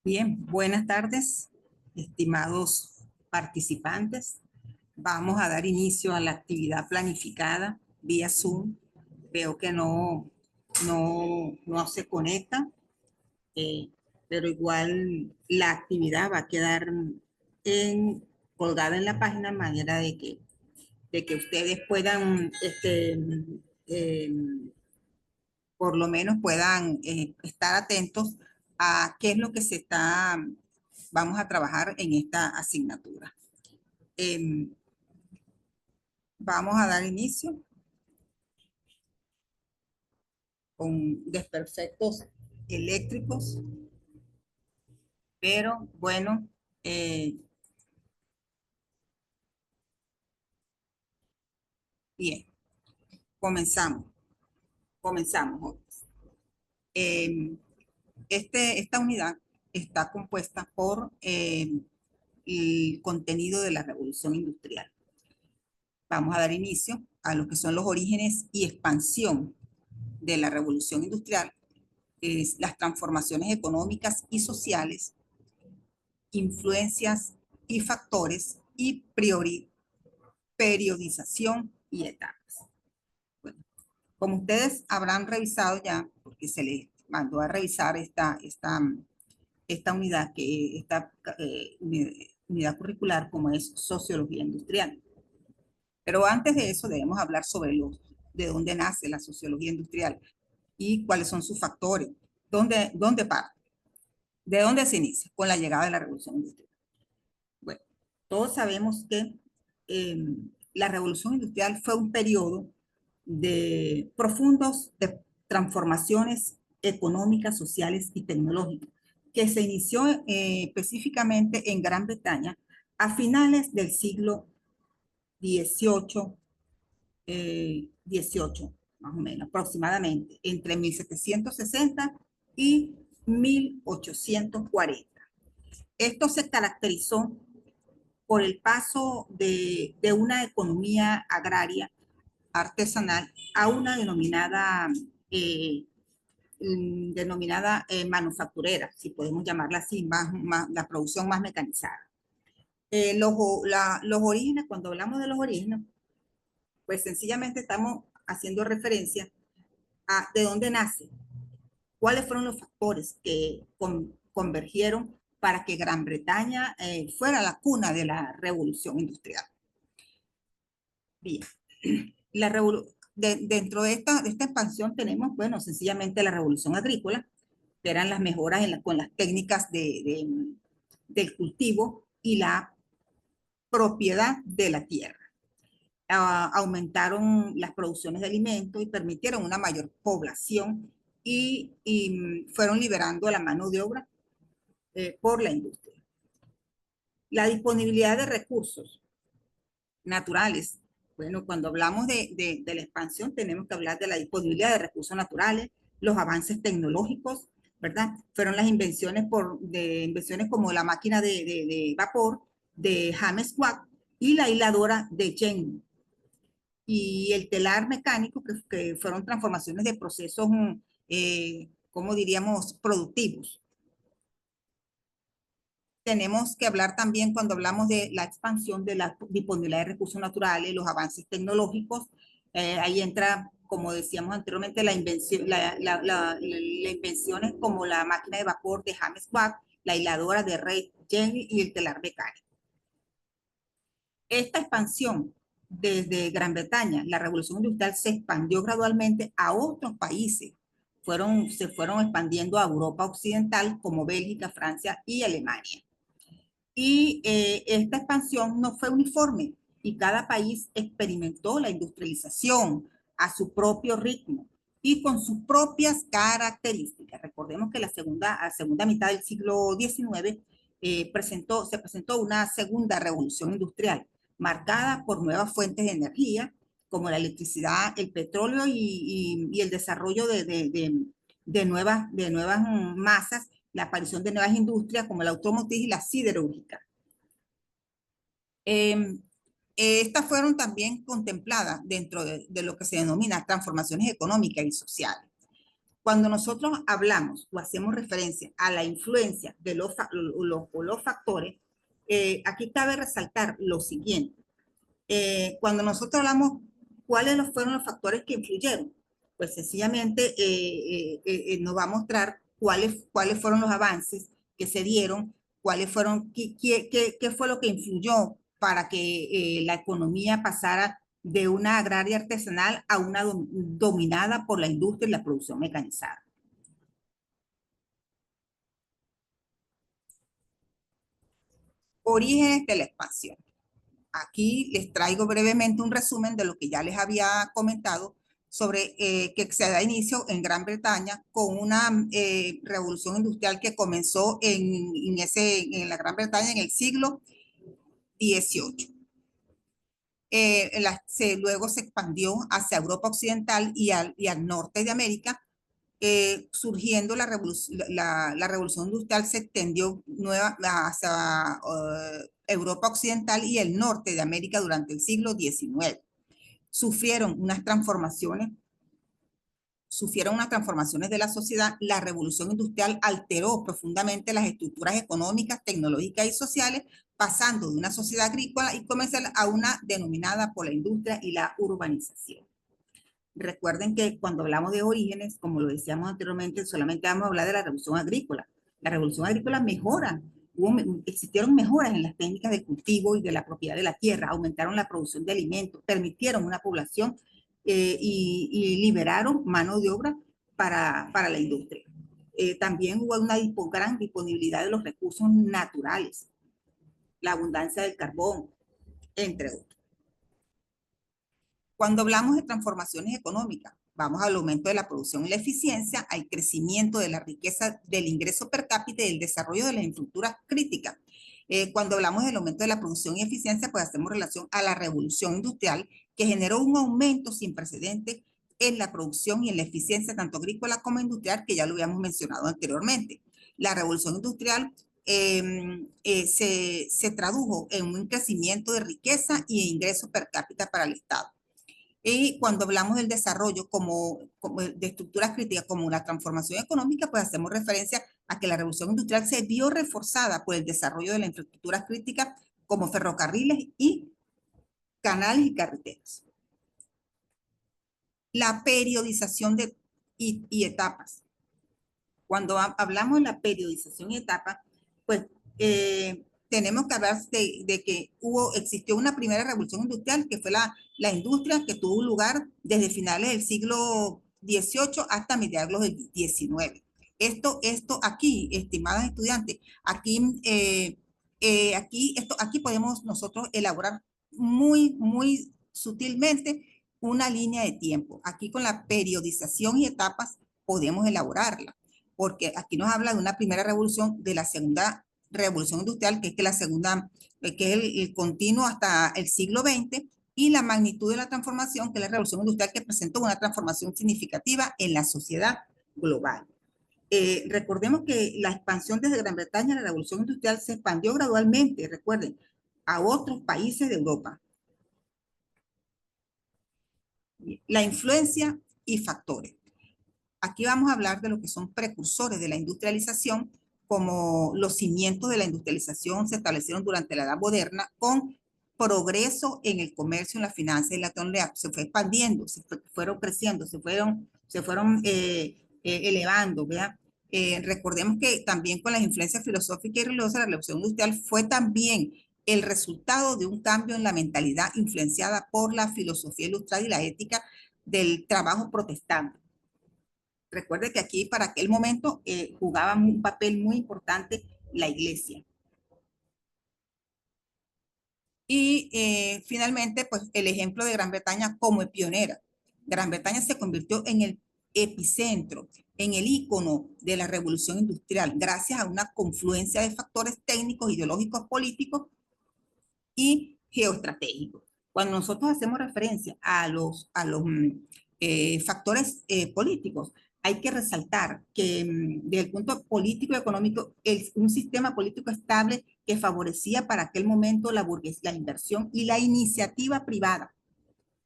Bien, buenas tardes, estimados participantes. Vamos a dar inicio a la actividad planificada vía Zoom. Veo que no se conecta, eh, pero igual la actividad va a quedar en, colgada en la página de manera de que ustedes puedan, eh, por lo menos puedan estar atentos a qué es lo que vamos a trabajar en esta asignatura. Em, Vamos a dar inicio con desperfectos eléctricos, pero bueno, eh, bien, comenzamos, comenzamos. Em, esta unidad está compuesta por el contenido de la revolución industrial. Vamos a dar inicio a lo que son los orígenes y expansión de la revolución industrial, las transformaciones económicas y sociales, influencias y factores y periodización y etapas. Bueno, como ustedes habrán revisado ya, porque se les mandó a revisar esta unidad, esta unidad curricular como es sociología industrial. Pero antes de eso debemos hablar sobre de dónde nace la sociología industrial y cuáles son sus factores, dónde parte, de dónde se inicia con la llegada de la revolución industrial. Bueno, todos sabemos que eh, la revolución industrial fue un periodo de profundos de transformaciones económicas, sociales y tecnológicas, que se inició específicamente en Gran Bretaña a finales del siglo XVIII, 18, más o menos, aproximadamente, entre 1760 y 1840. Esto se caracterizó por el paso de una economía agraria artesanal a una eh, denominada manufacturera, si podemos llamarla así, la producción más mecanizada. Los orígenes, cuando hablamos de los orígenes, pues sencillamente estamos haciendo referencia a de dónde nace, cuáles fueron los factores que convergieron para que Gran Bretaña fuera la cuna de la revolución industrial. Bien, dentro de esta expansión tenemos, bueno, sencillamente la revolución agrícola, que eran las mejoras con las técnicas del cultivo y la propiedad de la tierra. Aumentaron las producciones de alimentos y permitieron una mayor población y fueron liberando la mano de obra por la industria. La disponibilidad de recursos naturales. Bueno, cuando hablamos de la expansión, tenemos que hablar de la disponibilidad de recursos naturales, los avances tecnológicos, ¿verdad? Fueron las invenciones como la máquina de vapor de James Watt y la hiladora de Jenny. Y el telar mecánico, que fueron transformaciones de procesos, ¿cómo diríamos?, productivos. Tenemos que hablar también cuando hablamos de la expansión de la disponibilidad de recursos naturales, los avances tecnológicos. Ahí entra, como decíamos anteriormente, la invenciones como la máquina de vapor de James Watt, la hiladora de Ray Jenny y el telar mecánico. Esta expansión desde Gran Bretaña, la revolución industrial se expandió gradualmente a otros países. Se fueron expandiendo a Europa occidental como Bélgica, Francia y Alemania. Y esta expansión no fue uniforme y cada país experimentó la industrialización a su propio ritmo y con sus propias características. Recordemos que a segunda mitad del siglo XIX se presentó una segunda revolución industrial marcada por nuevas fuentes de energía como la electricidad, el petróleo y el desarrollo de nuevas masas, la aparición de nuevas industrias como la automotriz y la siderúrgica. Estas fueron también contempladas dentro de lo que se denomina transformaciones económicas y sociales. Cuando nosotros hablamos o hacemos referencia a la influencia de los factores, aquí cabe resaltar lo siguiente. Cuando nosotros hablamos cuáles fueron los factores que influyeron, pues sencillamente nos va a mostrar cuáles fueron los avances que se dieron, cuáles fueron, qué fue lo que influyó para que la economía pasara de una agraria artesanal a una dominada por la industria y la producción mecanizada. Orígenes de la expansión. Aquí les traigo brevemente un resumen de lo que ya les había comentado sobre que se da inicio en Gran Bretaña con una revolución industrial que comenzó en la Gran Bretaña en el siglo XVIII. Luego se expandió hacia Europa Occidental y al norte de América. Surgiendo la revolución industrial se extendió hacia Europa Occidental y el norte de América durante el siglo XIX. Sufrieron unas transformaciones de la sociedad. La revolución industrial alteró profundamente las estructuras económicas, tecnológicas y sociales, pasando de una sociedad agrícola y comercial a una denominada por la industria y la urbanización. Recuerden que cuando hablamos de orígenes, como lo decíamos anteriormente, solamente vamos a hablar de la revolución agrícola. La revolución agrícola existieron mejoras en las técnicas de cultivo y de la propiedad de la tierra, aumentaron la producción de alimentos, permitieron una población y liberaron mano de obra para la industria. También hubo una gran disponibilidad de los recursos naturales, la abundancia del carbón, entre otros. Cuando hablamos de transformaciones económicas, vamos al aumento de la producción y la eficiencia, al crecimiento de la riqueza del ingreso per cápita y el desarrollo de las infraestructuras críticas. Cuando hablamos del aumento de la producción y eficiencia, pues hacemos relación a la revolución industrial que generó un aumento sin precedentes en la producción y en la eficiencia tanto agrícola como industrial, que ya lo habíamos mencionado anteriormente. La revolución industrial se tradujo en un crecimiento de riqueza y de ingresos per cápita para el Estado. Y cuando hablamos del desarrollo de estructuras críticas como la transformación económica, pues hacemos referencia a que la revolución industrial se vio reforzada por el desarrollo de las infraestructuras críticas como ferrocarriles y canales y carreteras. La periodización y etapas. Cuando hablamos de la periodización y etapas, pues tenemos que hablar de que existió una primera revolución industrial, que fue la industria, que tuvo lugar desde finales del siglo XVIII hasta mediados del XIX. Esto aquí, estimadas estudiantes, aquí podemos nosotros elaborar muy sutilmente una línea de tiempo. Aquí con la periodización y etapas podemos elaborarla, porque aquí nos habla de una primera revolución, de la segunda revolución industrial, que es que la segunda, que es el continuo hasta el siglo XX, y la magnitud de la transformación, que es la revolución industrial, que presentó una transformación significativa en la sociedad global. Recordemos que la expansión desde Gran Bretaña, la revolución industrial se expandió gradualmente, recuerden, a otros países de Europa. La influencia y factores. Aquí vamos a hablar de lo que son precursores de la industrialización, como los cimientos de la industrialización se establecieron durante la Edad Moderna con progreso en el comercio, en la finanza y la economía. Se fue expandiendo, fueron creciendo, se fueron elevando, ¿verdad? Recordemos que también con las influencias filosóficas y religiosas, la revolución industrial fue también el resultado de un cambio en la mentalidad influenciada por la filosofía ilustrada y la ética del trabajo protestante. Recuerde que aquí para aquel momento jugaba un papel muy importante la iglesia. Y finalmente, pues el ejemplo de Gran Bretaña como pionera. Gran Bretaña se convirtió en el epicentro, en el ícono de la revolución industrial, gracias a una confluencia de factores técnicos, ideológicos, políticos y geoestratégicos. Cuando nosotros hacemos referencia a los factores políticos, hay que resaltar que desde el punto político y económico, un sistema político estable que favorecía para aquel momento la inversión y la iniciativa privada.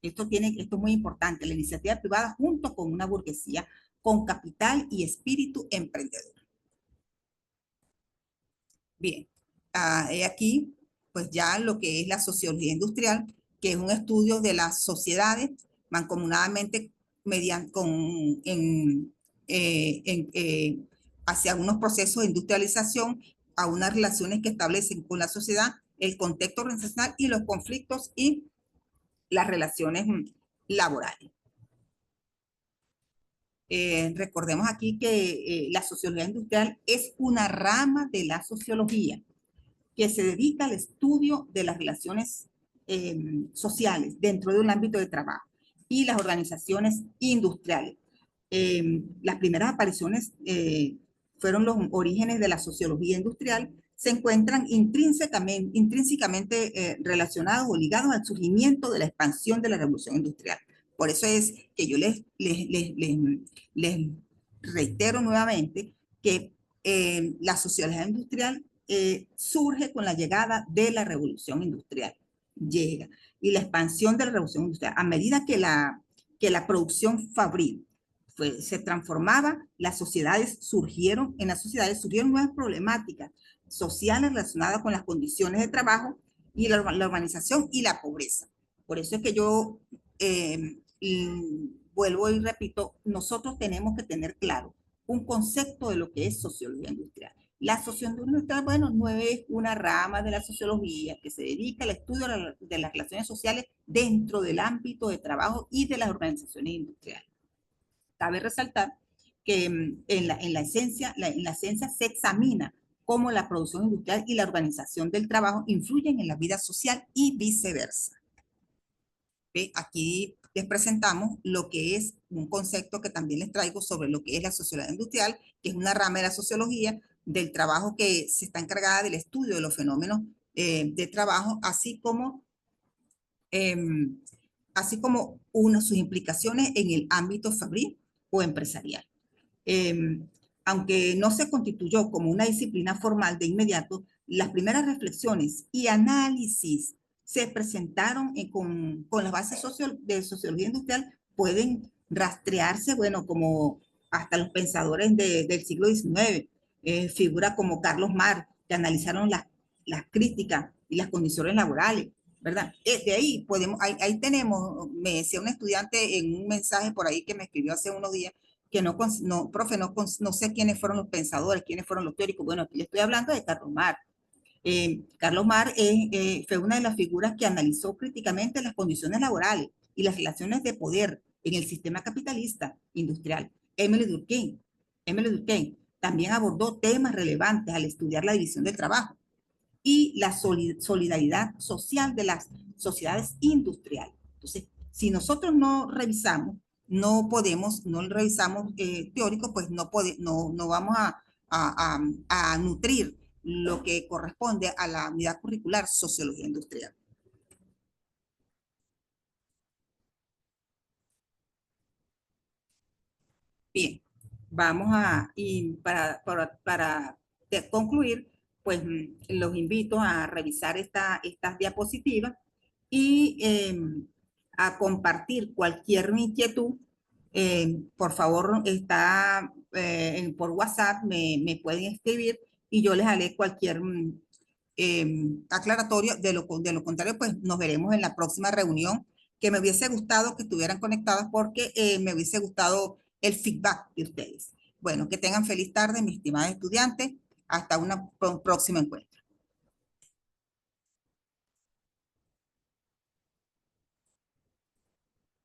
Esto es muy importante, la iniciativa privada junto con una burguesía con capital y espíritu emprendedor. Bien, he aquí pues ya lo que es la sociología industrial, que es un estudio de las sociedades mancomunadamente mediante, hacia unos procesos de industrialización, a unas relaciones que establecen con la sociedad, el contexto organizacional y los conflictos y las relaciones laborales. Recordemos aquí que la sociología industrial es una rama de la sociología que se dedica al estudio de las relaciones sociales dentro de un ámbito de trabajo y las organizaciones industriales. Las primeras apariciones fueron los orígenes de la sociología industrial, se encuentran intrínsecamente relacionados o ligados al surgimiento de la expansión de la revolución industrial. Por eso es que yo les reitero nuevamente que la sociología industrial surge con la llegada de la revolución industrial. Llega. Y la expansión de la revolución industrial. A medida que la producción fabril se transformaba, en las sociedades surgieron nuevas problemáticas sociales relacionadas con las condiciones de trabajo y la urbanización y la pobreza. Por eso es que yo vuelvo y repito, nosotros tenemos que tener claro un concepto de lo que es sociología industrial. La sociología industrial, bueno, no es una rama de la sociología que se dedica al estudio de las relaciones sociales dentro del ámbito de trabajo y de las organizaciones industriales. Cabe resaltar que en la esencia se examina cómo la producción industrial y la organización del trabajo influyen en la vida social y viceversa. ¿Ve? Aquí les presentamos lo que es un concepto que también les traigo sobre lo que es la sociología industrial, que es una rama de la sociología del trabajo que se está encargada del estudio de los fenómenos de trabajo, así como sus implicaciones en el ámbito fabril o empresarial. Aunque no se constituyó como una disciplina formal de inmediato, las primeras reflexiones y análisis se presentaron con las bases de sociología industrial, pueden rastrearse, bueno, como hasta los pensadores del siglo XIX, figuras como Carlos Marx, que analizaron las críticas y las condiciones laborales, ¿verdad? De ahí ahí tenemos, me decía un estudiante en un mensaje por ahí que me escribió hace unos días, que profe, no sé quiénes fueron los pensadores, quiénes fueron los teóricos. Bueno, aquí le estoy hablando de Carlos Marx. Carlos Marx fue una de las figuras que analizó críticamente las condiciones laborales y las relaciones de poder en el sistema capitalista industrial. Emile Durkheim también abordó temas relevantes al estudiar la división del trabajo y la solidaridad social de las sociedades industriales. Entonces, si nosotros no revisamos, no revisamos teórico, pues no vamos a nutrir lo que corresponde a la unidad curricular sociología industrial. Bien, y para concluir, pues los invito a revisar estas diapositivas y a compartir cualquier inquietud. Por favor, por WhatsApp, me pueden escribir y yo les haré cualquier aclaratorio. De lo contrario, pues nos veremos en la próxima reunión, que me hubiese gustado que estuvieran conectadas porque me hubiese gustado el feedback de ustedes. Bueno, que tengan feliz tarde, mis estimados estudiantes. Hasta un próximo encuentro.